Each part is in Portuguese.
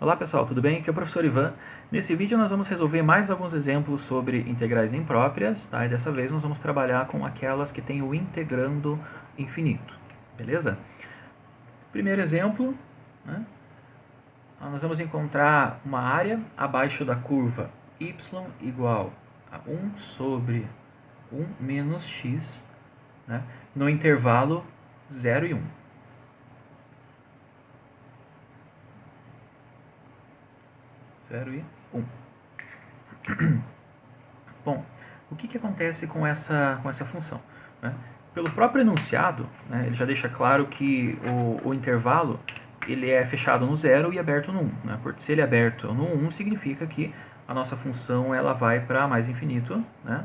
Olá pessoal, tudo bem? Aqui é o professor Ivan. Nesse vídeo nós vamos resolver mais alguns exemplos sobre integrais impróprias, tá? E dessa vez nós vamos trabalhar com aquelas que têm o integrando infinito, beleza? Primeiro exemplo, né? Nós vamos encontrar uma área abaixo da curva y igual a 1 sobre 1 menos x, né? No intervalo 0 e 1. 0 e 1. Bom, o que acontece com essa função? Né? Pelo próprio enunciado, né, ele já deixa claro que o intervalo ele é fechado no 0 e aberto no 1. Né? Porque se ele é aberto no 1, significa que a nossa função ela vai para mais infinito, né?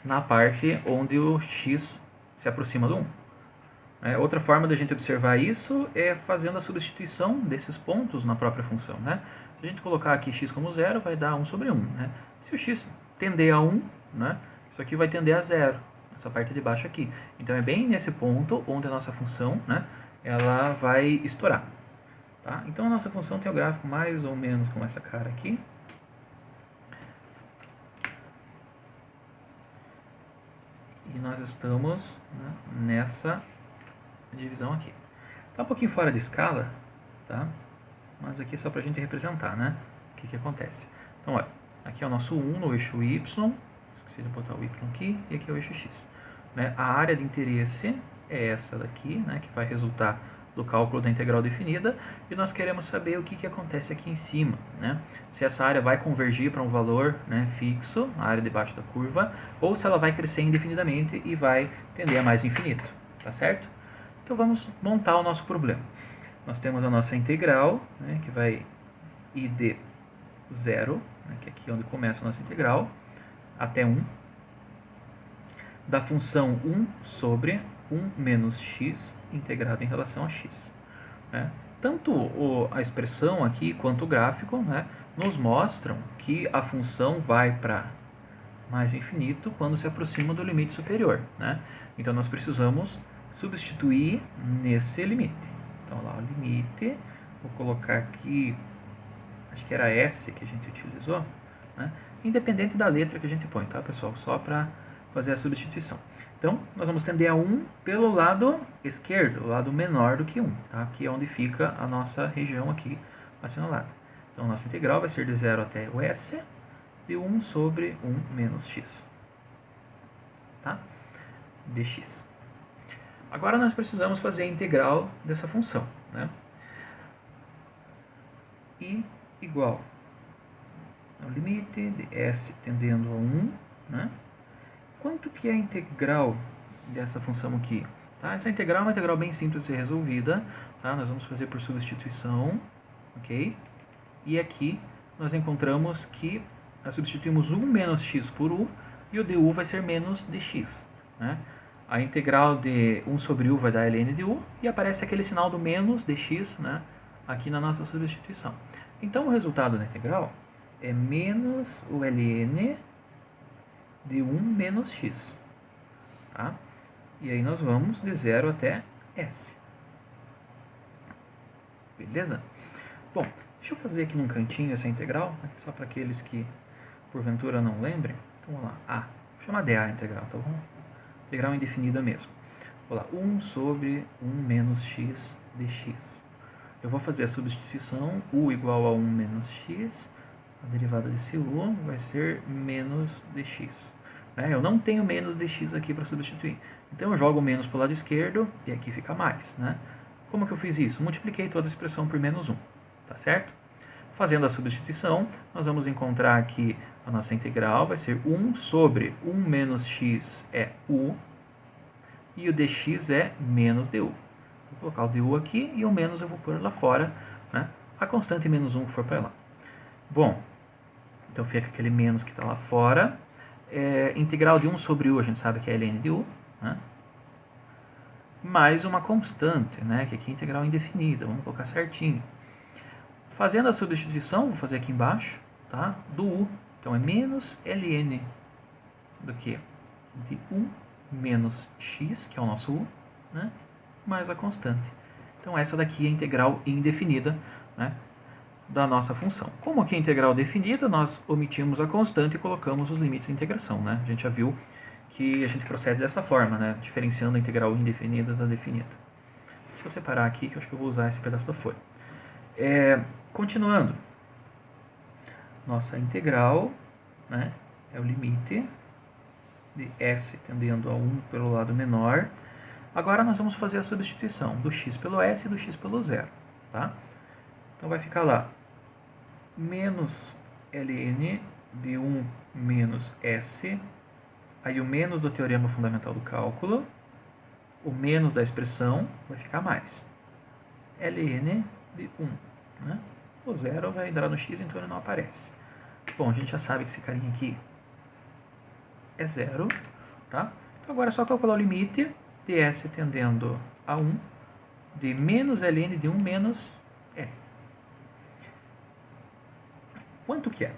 Na parte onde o x se aproxima do 1. Outra forma da gente observar isso é fazendo a substituição desses pontos na própria função. Né? Se a gente colocar aqui x como 0, vai dar 1 sobre 1. Né? Se o x tender a 1, né, isso aqui vai tender a 0, essa parte de baixo aqui. Então é bem nesse ponto onde a nossa função, né, ela vai estourar. Tá? Então a nossa função tem o gráfico mais ou menos com essa cara aqui. E nós estamos, né, nessa divisão aqui. Está um pouquinho fora de escala, tá? Mas aqui é só para a gente representar, né? O que acontece. Então, olha, aqui é o nosso 1 no eixo y, esqueci de botar o y aqui, e aqui é o eixo x. Né? A área de interesse é essa daqui, né? Que vai resultar do cálculo da integral definida, e nós queremos saber o que acontece aqui em cima, né? Se essa área vai convergir para um valor, né, fixo, a área debaixo da curva, ou se ela vai crescer indefinidamente e vai tender a mais infinito, tá certo? Então vamos montar o nosso problema. Nós temos a nossa integral, né, que vai ir de 0, né, que é aqui onde começa a nossa integral, até 1, da função 1 sobre 1 menos x integrado em relação a x. Né? Tanto a expressão aqui quanto o gráfico, né, nos mostram que a função vai para mais infinito quando se aproxima do limite superior. Né? Então nós precisamos substituir nesse limite. Então lá o limite, vou colocar aqui, acho que era S que a gente utilizou, né? Independente da letra que a gente põe, tá pessoal? Só para fazer a substituição. Então nós vamos tender a 1 pelo lado esquerdo, o lado menor do que 1, tá? Que é onde fica a nossa região aqui assinalada. Então nossa integral vai ser de 0 até o S, de 1 sobre 1 menos x, tá? Dx. Agora nós precisamos fazer a integral dessa função, né? I igual ao limite de s tendendo a 1, né? Quanto que é a integral dessa função aqui? Tá? Essa integral é uma integral bem simples de ser resolvida, tá? Nós vamos fazer por substituição, ok? E aqui nós encontramos que nós substituímos 1 menos x por u, e o du vai ser menos dx, né? A integral de 1 sobre u vai dar ln de u, e aparece aquele sinal do menos dx, né, aqui na nossa substituição. Então o resultado da integral é menos o ln de 1 menos x. Tá? E aí nós vamos de 0 até s. Beleza? Bom, deixa eu fazer aqui num cantinho essa integral, né, só para aqueles que porventura não lembrem. Então vamos lá, a. Vou chamar de a integral, tá bom? Integral indefinida mesmo. Vou lá, 1 sobre 1 menos x dx. Eu vou fazer a substituição, u igual a 1 menos x, a derivada desse u vai ser menos dx. Eu não tenho menos dx aqui para substituir. Então eu jogo menos para o lado esquerdo e aqui fica mais. Né? Como que eu fiz isso? Multipliquei toda a expressão por menos 1. Tá certo? Fazendo a substituição, nós vamos encontrar que a nossa integral vai ser 1 sobre 1 menos x é u, e o dx é menos du. Vou colocar o du aqui e o menos eu vou pôr lá fora, né? A constante menos 1 que for para lá. Bom, então fica aquele menos que está lá fora. Integral de 1 sobre u, a gente sabe que é ln de u, né? Mais uma constante, né? Que aqui é integral indefinida, vamos colocar certinho. Fazendo a substituição, vou fazer aqui embaixo, tá? Do u, então é menos ln do que de 1 menos x, que é o nosso u, né? Mais a constante. Então essa daqui é a integral indefinida, né? da nossa função. Como aqui é integral definida, nós omitimos a constante e colocamos os limites de integração, né? A gente já viu que a gente procede dessa forma, né? Diferenciando a integral indefinida da definida. Deixa eu separar aqui, que eu acho que eu vou usar esse pedaço da folha. Continuando. Nossa integral, né, é o limite de s tendendo a 1 pelo lado menor. Agora nós vamos fazer a substituição do x pelo s e do x pelo zero. Tá? Então vai ficar lá menos ln de 1 menos s, aí o menos do teorema fundamental do cálculo, o menos da expressão vai ficar mais. ln de 1. Né? O zero vai entrar no x, então ele não aparece. Bom, a gente já sabe que esse carinha aqui é zero. Tá? Então agora é só calcular o limite de s tendendo a 1 de menos ln de 1 menos s. Quanto que é?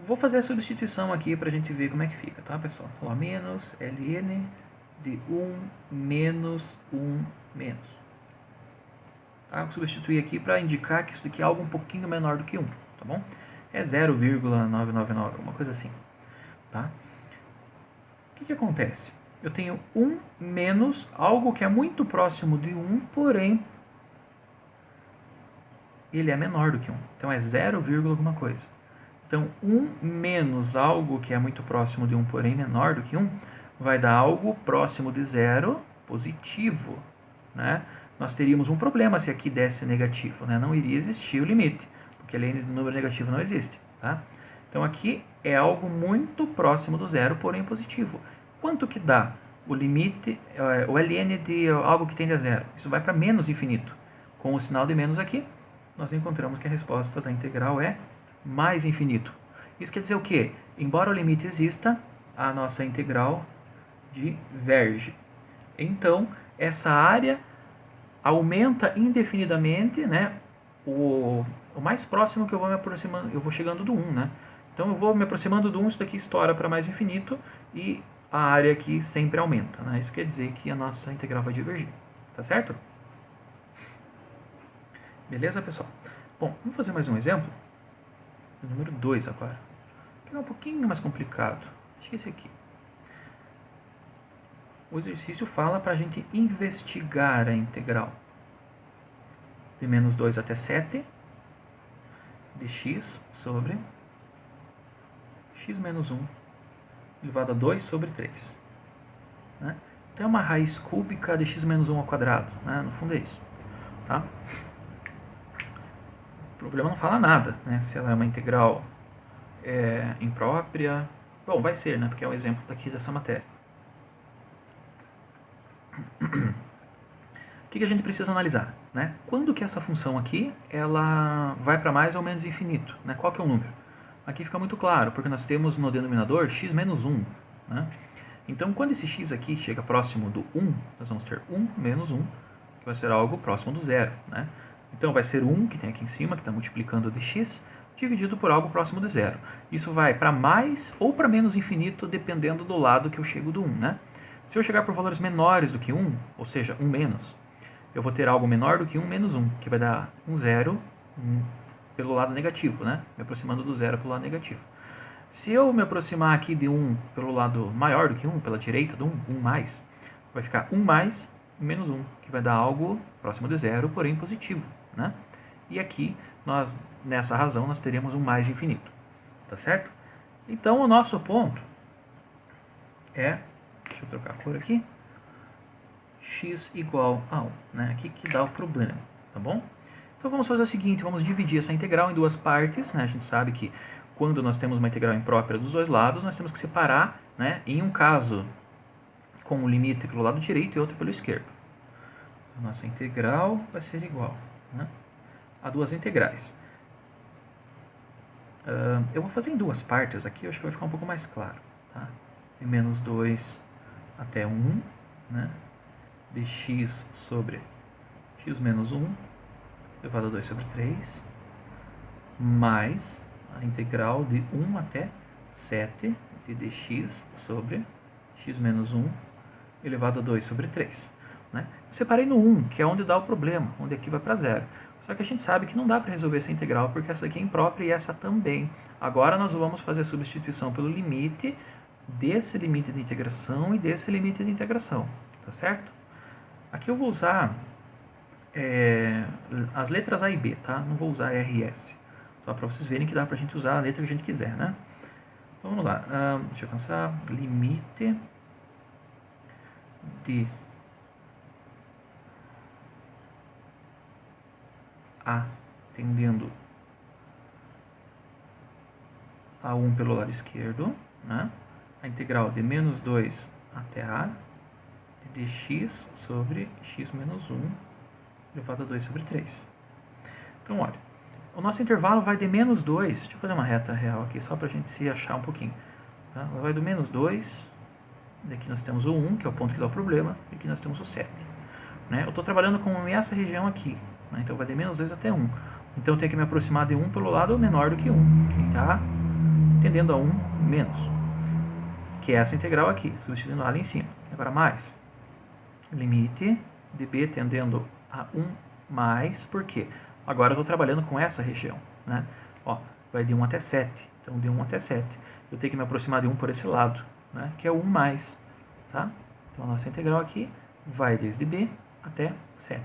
Vou fazer a substituição aqui para a gente ver como é que fica, tá, pessoal? Vou falar menos ln de 1 menos 1 menos. Tá? Vou substituir aqui para indicar que isso daqui é algo um pouquinho menor do que 1, tá bom? É 0,999, uma coisa assim, tá? O que acontece? Eu tenho 1 menos algo que é muito próximo de 1, porém ele é menor do que 1. Então é 0, alguma coisa. Então 1 menos algo que é muito próximo de 1, porém menor do que 1, vai dar algo próximo de 0 positivo. Né? Nós teríamos um problema se aqui desse negativo. Né? Não iria existir o limite, porque ln do número negativo não existe. Tá? Então aqui é algo muito próximo do zero, porém positivo. Quanto que dá o limite, o ln de algo que tende a zero? Isso vai para menos infinito. Com o sinal de menos aqui, nós encontramos que a resposta da integral é mais infinito. Isso quer dizer o quê? Embora o limite exista, a nossa integral diverge. Então, essa área aumenta indefinidamente, né? O mais próximo que eu vou me aproximando, eu vou chegando do 1, né? Então eu vou me aproximando do 1, isso daqui estoura para mais infinito e a área aqui sempre aumenta, né? Isso quer dizer que a nossa integral vai divergir, tá certo? Beleza, pessoal? Bom, vamos fazer mais um exemplo. O número 2 agora. Que é um pouquinho mais complicado. Acho que esse aqui. O exercício fala para a gente investigar a integral de menos 2 até 7 de x sobre x menos 1 elevado a 2 sobre 3. Né? Então é uma raiz cúbica de x menos 1 ao quadrado. Né? No fundo é isso. Tá? O problema não fala nada, né? Se ela é uma integral imprópria. Bom, vai ser, né? Porque é o exemplo daqui dessa matéria. O que a gente precisa analisar? Né? Quando que essa função aqui ela vai para mais ou menos infinito? Né? Qual que é o número? Aqui fica muito claro, porque nós temos no denominador x menos 1. Né? Então, quando esse x aqui chega próximo do 1, nós vamos ter 1 menos 1, que vai ser algo próximo do zero. Né? Então, vai ser 1, que tem aqui em cima, que está multiplicando de x, dividido por algo próximo de zero. Isso vai para mais ou para menos infinito, dependendo do lado que eu chego do 1. Né? Se eu chegar por valores menores do que 1, ou seja, 1 menos, eu vou ter algo menor do que 1 menos 1, que vai dar um zero pelo lado negativo, né? Me aproximando do zero pelo lado negativo. Se eu me aproximar aqui de 1 pelo lado maior do que 1, pela direita do 1 mais, vai ficar 1 mais menos 1, que vai dar algo próximo de zero, porém positivo, né? E aqui, nessa razão, nós teríamos um mais infinito, tá certo? Então, o nosso ponto é, deixa eu trocar a cor aqui, x igual a 1, né? Aqui que dá o problema, tá bom? Então vamos fazer o seguinte, vamos dividir essa integral em duas partes, né? A gente sabe que quando nós temos uma integral imprópria dos dois lados, nós temos que separar, né? Em um caso com o limite pelo lado direito e outro pelo esquerdo. A nossa integral vai ser igual, né, a duas integrais. Eu vou fazer em duas partes aqui, eu acho que vai ficar um pouco mais claro, tá? De menos 2 até 1, né? Dx sobre x menos 1 elevado a 2 sobre 3, mais a integral de 1 até 7 de dx sobre x menos 1 elevado a 2 sobre 3. Né? Eu separei no 1, que é onde dá o problema, onde aqui vai para zero. Só que a gente sabe que não dá para resolver essa integral, porque essa aqui é imprópria e essa também. Agora nós vamos fazer a substituição pelo limite desse limite de integração e desse limite de integração, tá certo? Aqui eu vou usar as letras A e B, tá? Não vou usar R e S, só para vocês verem que dá pra gente usar a letra que a gente quiser, né? Então vamos lá, deixa eu pensar, limite de A tendendo a 1 pelo lado esquerdo, né? A integral de menos 2 até A de dx sobre x menos 1 elevado a 2 sobre 3. Então, olha, o nosso intervalo vai de menos 2, deixa eu fazer uma reta real aqui, só para a gente se achar um pouquinho. Tá? Vai do menos 2, daqui nós temos o 1, que é o ponto que dá o problema, e aqui nós temos o 7. Né? Eu estou trabalhando com essa região aqui, né? Então vai de menos 2 até 1. Então eu tenho que me aproximar de 1 pelo lado menor do que 1, que está tendendo a 1 menos, que é essa integral aqui, substituindo a ali em cima. Agora mais, limite de b tendendo a 1 mais, por quê? Agora eu estou trabalhando com essa região, né? Ó, vai de 1 até 7, então de 1 até 7. Eu tenho que me aproximar de 1 por esse lado, né? Que é 1 mais, tá? Então a nossa integral aqui vai desde b até 7.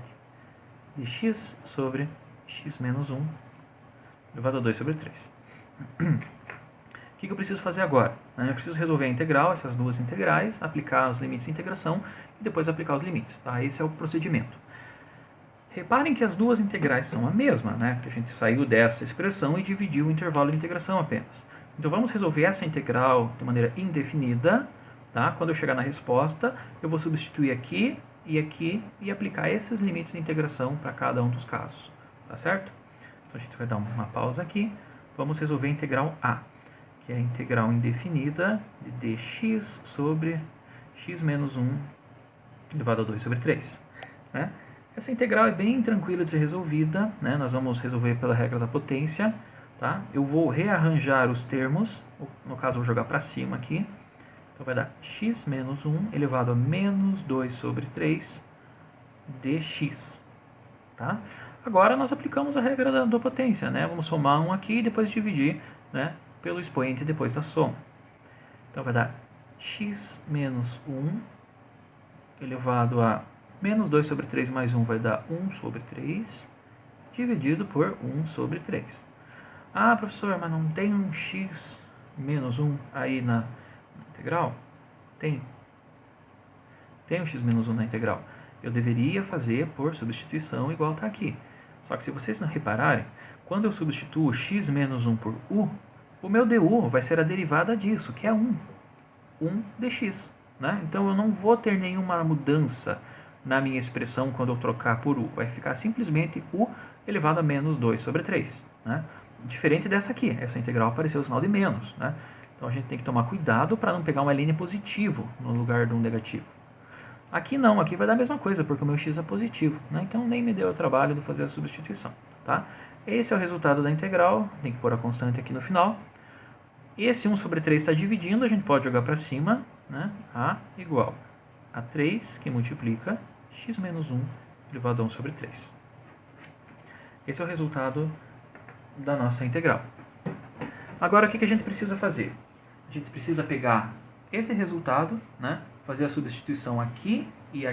De x sobre x menos 1 elevado a 2 sobre 3. O que eu preciso fazer agora? Eu preciso resolver a integral, essas duas integrais, aplicar os limites de integração e depois aplicar os limites. Tá? Esse é o procedimento. Reparem que as duas integrais são a mesma, né? Porque a gente saiu dessa expressão e dividiu o intervalo de integração apenas. Então vamos resolver essa integral de maneira indefinida. Tá? Quando eu chegar na resposta, eu vou substituir aqui e aplicar esses limites de integração para cada um dos casos. Tá certo? Então a gente vai dar uma pausa aqui. Vamos resolver a integral A, que é a integral indefinida de dx sobre x menos 1 elevado a 2 sobre 3. Né? Essa integral é bem tranquila de ser resolvida, né? Nós vamos resolver pela regra da potência. Tá? Eu vou rearranjar os termos, no caso eu vou jogar para cima aqui. Então vai dar x menos 1 elevado a menos 2 sobre 3 dx. Tá? Agora nós aplicamos a regra da potência, né? Vamos somar 1 aqui e depois dividir, né, pelo expoente depois da soma. Então vai dar x menos 1 elevado a menos 2 sobre 3 mais 1 vai dar 1 sobre 3 dividido por 1 sobre 3. Ah, professor, mas não tem um x menos 1 aí na integral? Tem. Tem um x menos 1 na integral. Eu deveria fazer por substituição igual está aqui. Só que se vocês não repararem, quando eu substituo x menos 1 por u, o meu du vai ser a derivada disso, que é 1. 1 dx. Né? Então eu não vou ter nenhuma mudança na minha expressão quando eu trocar por u. Vai ficar simplesmente u elevado a menos 2 sobre 3. Né? Diferente dessa aqui. Essa integral apareceu o sinal de menos. Né? Então a gente tem que tomar cuidado para não pegar uma linha positivo no lugar de um negativo. Aqui não, aqui vai dar a mesma coisa, porque o meu x é positivo. Né? Então nem me deu o trabalho de fazer a substituição. Tá? Esse é o resultado da integral. Tem que pôr a constante aqui no final. Esse 1 sobre 3 está dividindo, a gente pode jogar para cima. Né? A igual a 3, que multiplica x menos 1 elevado a 1 sobre 3. Esse é o resultado da nossa integral. Agora, o que a gente precisa fazer? A gente precisa pegar esse resultado, né? Fazer a substituição aqui e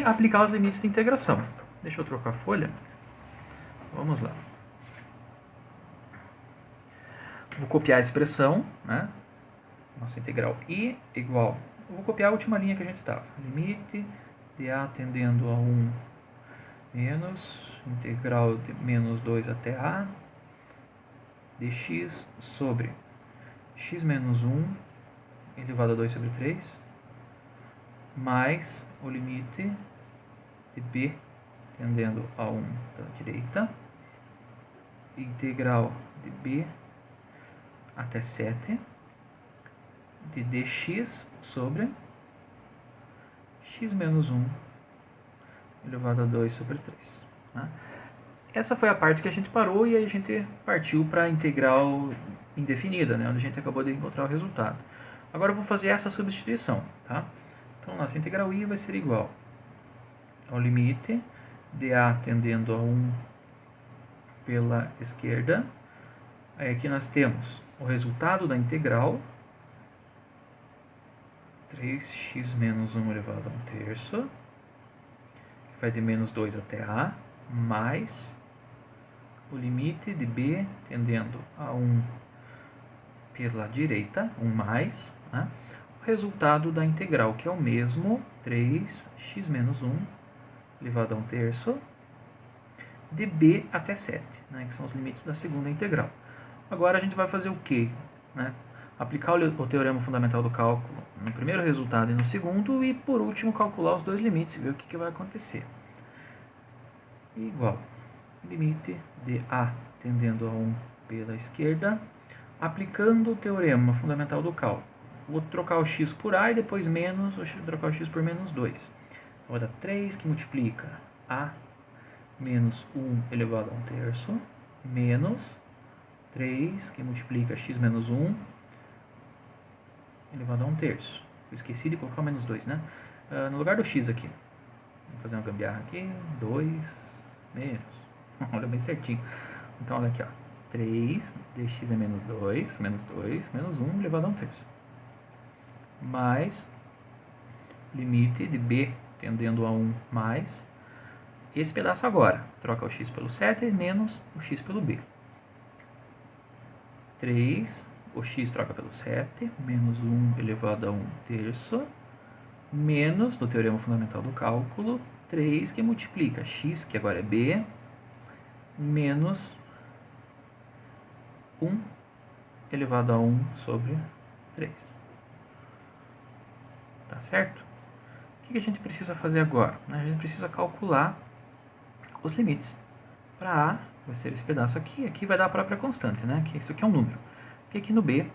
aplicar os limites de integração. Deixa eu trocar a folha. Vamos lá. Vou copiar a expressão, né? Nossa integral i igual... Eu vou copiar a última linha que a gente estava. Limite de a tendendo a 1 menos integral de menos 2 até a dx sobre x menos 1 elevado a 2 sobre 3 mais o limite de b tendendo a 1 da direita, integral de b até 7 de dx sobre x menos 1 elevado a 2 sobre 3. Né? Essa foi a parte que a gente parou e aí a gente partiu para a integral indefinida, né? Onde a gente acabou de encontrar o resultado. Agora eu vou fazer essa substituição. Tá? Então, nossa integral i vai ser igual ao limite dA tendendo a 1 pela esquerda. Aí aqui nós temos o resultado da integral, 3x menos 1 elevado a 1/3, que vai de menos 2 até a, mais o limite de b tendendo a 1 pela direita, 1 mais, né? O resultado da integral, que é o mesmo, 3x menos 1 elevado a 1/3, de b até 7, né? Que são os limites da segunda integral. Agora a gente vai fazer o quê? Né? Aplicar o teorema fundamental do cálculo no primeiro resultado e no segundo, e por último calcular os dois limites e ver o que vai acontecer. Igual limite de a tendendo a 1 pela esquerda, aplicando o teorema fundamental do cálculo. Vou trocar o x por a e depois menos, vou trocar o x por menos 2. Então vai dar 3 que multiplica a menos 1 elevado a 1/3, menos 3 que multiplica x menos 1 elevado a 1/3. Eu esqueci de colocar o menos 2, né? No lugar do x aqui, vou fazer uma gambiarra aqui, 2 menos, olha bem certinho. Então olha aqui, ó, 3 dx é menos 2, menos 1 elevado a 1/3. Mais limite de b tendendo a 1 mais esse pedaço agora. Troca o x pelo 7 menos o x pelo b. 3, o x troca pelo 7, menos 1 elevado a 1/3, menos, no teorema fundamental do cálculo, 3 que multiplica x, que agora é b, menos 1 elevado a 1 sobre 3. Tá certo? O que a gente precisa fazer agora? A gente precisa calcular os limites. Para a, vai ser esse pedaço aqui, aqui vai dar a própria constante, né? Que isso aqui é um número. E aqui no b,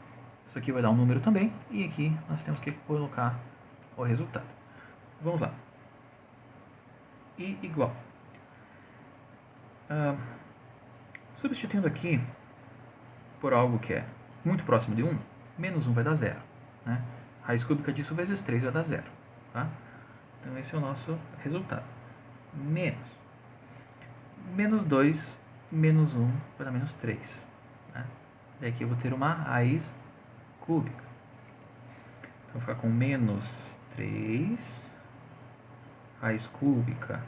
isso aqui vai dar um número também, e aqui nós temos que colocar o resultado. Vamos lá. I igual. Substituindo aqui por algo que é muito próximo de 1, menos 1 vai dar 0. Né? Raiz cúbica disso vezes 3 vai dar 0. Tá? Então esse é o nosso resultado. Menos 2, menos 1 vai dar menos 3. Né? Daí aqui eu vou ter uma raiz cúbica. Então vou ficar com menos 3, raiz cúbica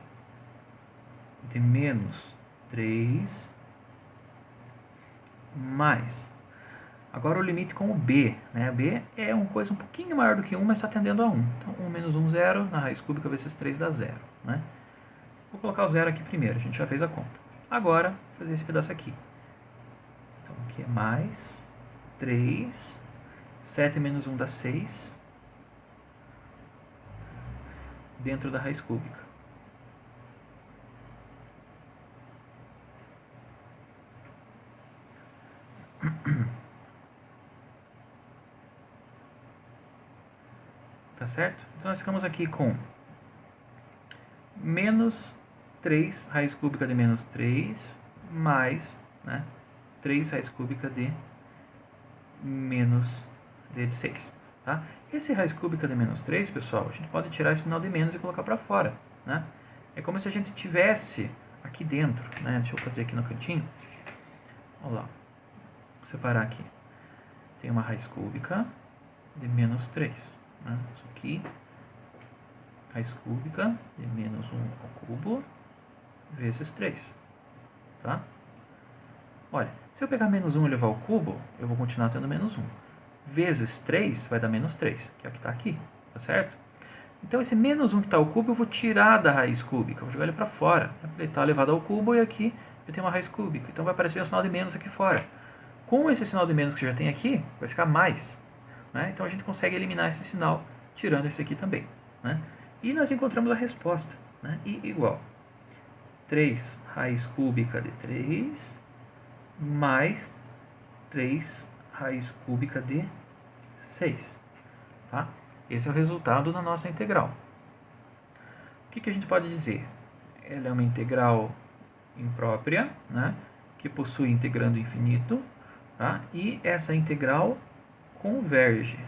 de menos 3, mais. Agora o limite com o b. Né? B é uma coisa um pouquinho maior do que 1, mas está tendendo a 1. Então 1 menos 1, 0. Na raiz cúbica vezes 3 dá 0. Né? Vou colocar o 0 aqui primeiro, a gente já fez a conta. Agora, vou fazer esse pedaço aqui. Então aqui é mais 3. 7 menos 1 dá 6. Dentro da raiz cúbica. Tá certo? Então nós ficamos aqui com menos 3 raiz cúbica de menos 3 mais, né, 3 raiz cúbica de menos de 6. Tá? Esse raiz cúbica de menos 3, pessoal, a gente pode tirar esse sinal de menos e colocar para fora. Né? É como se a gente tivesse aqui dentro. Né? Deixa eu fazer aqui no cantinho. Olha lá. Vou separar aqui. Tem uma raiz cúbica de menos 3. Né? Isso aqui. Raiz cúbica de menos 1 ao cubo vezes 3. Tá? Olha, se eu pegar menos 1 e levar ao cubo, eu vou continuar tendo menos 1. Vezes 3 vai dar menos 3, que é o que está aqui. Tá certo? Então esse menos 1 que está ao cubo eu vou tirar da raiz cúbica. Vou jogar ele para fora. Ele está elevado ao cubo e aqui eu tenho uma raiz cúbica. Então vai aparecer um sinal de menos aqui fora. Com esse sinal de menos que já tem aqui, vai ficar mais. Né? Então a gente consegue eliminar esse sinal tirando esse aqui também. Né? E nós encontramos a resposta. Né? I igual 3 raiz cúbica de 3 mais 3 raiz cúbica de 6. Tá? Esse é o resultado da nossa integral. O que a gente pode dizer? Ela é uma integral imprópria, né? Que possui integrando infinito. Tá? E essa integral converge.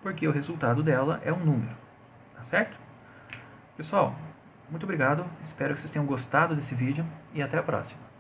Porque o resultado dela é um número. Tá certo? Pessoal, Muito obrigado, espero que vocês tenham gostado desse vídeo e até a próxima.